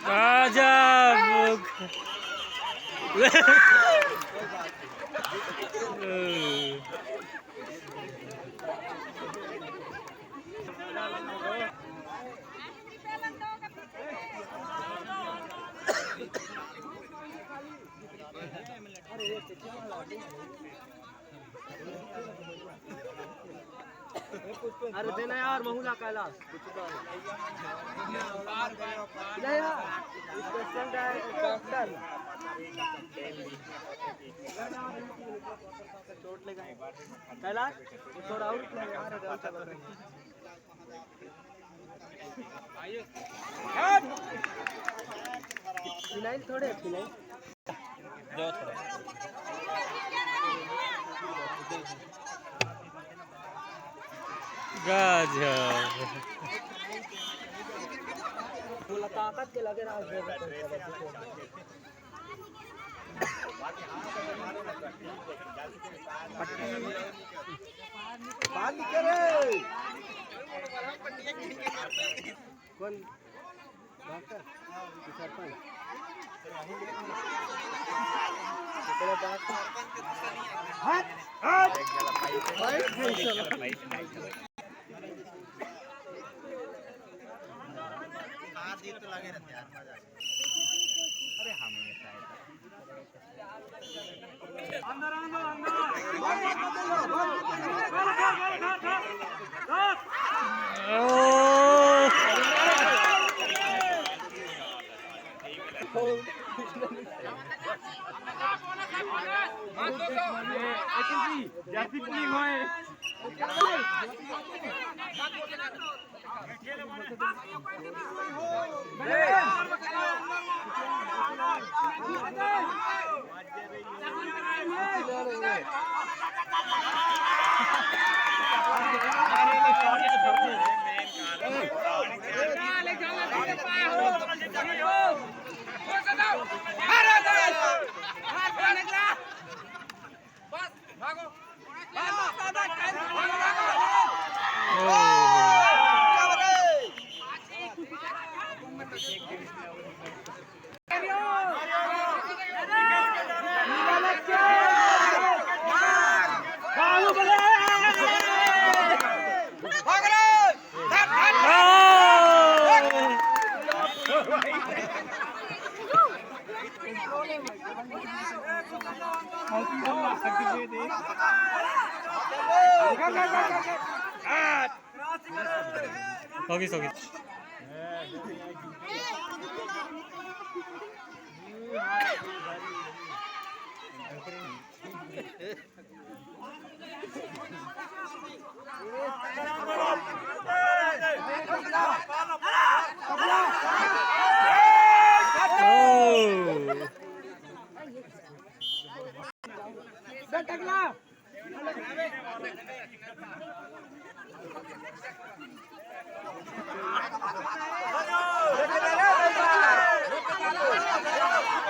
गजब अरे देना यार महुला कैलाश चोट लेगा कैलाश थोड़ा और फिनाइल थोड़े फिनाइल दो थोड़ा गजब बोला ताकत के लगे राज बाल करे कौन डॉक्टर सरपंच तो लगे रहते यार मजा अरे हमेशा अंदर अंदर होगी होगी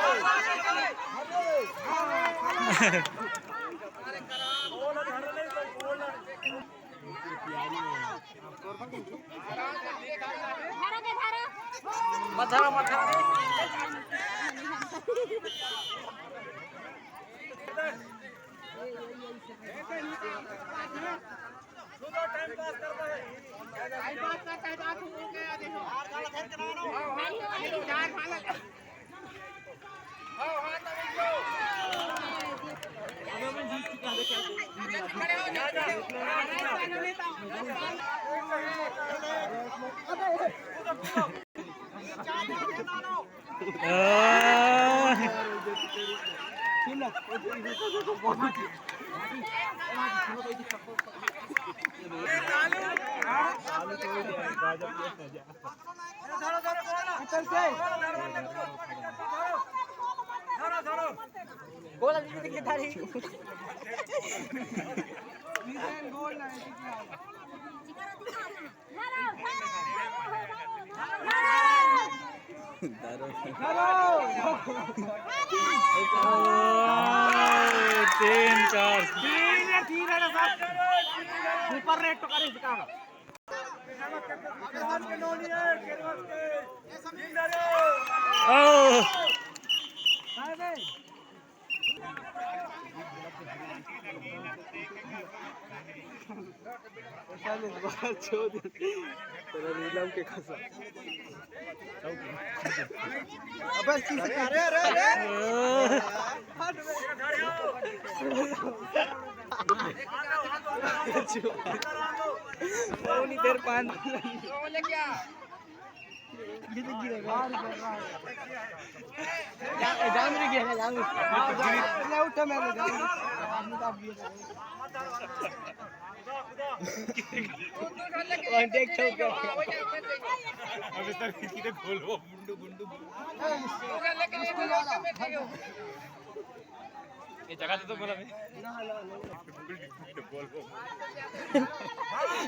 Oh! तीन चार सुपर रेट तो करे इसका अरे अरे देर पान जगह तो बोला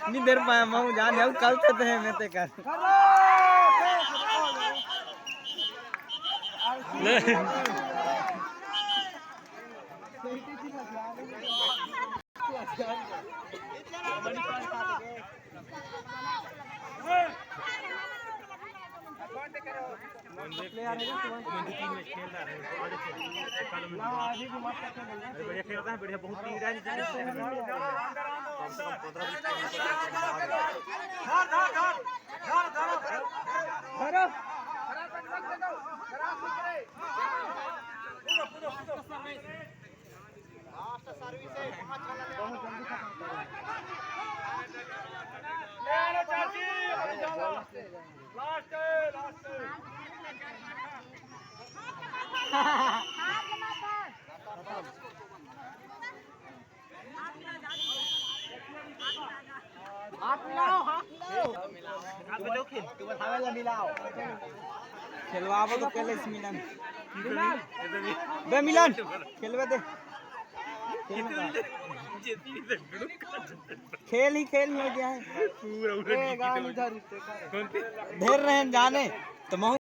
नहीं देर पाया मैं जान जाऊँ कल से थे मैं ते कर बढ़िया खेलता है बढ़िया बहुत खेलवाबो तो पहले मिलन बे मिलन खेलवे दे खेल ही हो गया है पूरा उधर घेर रहे हैं जाने तो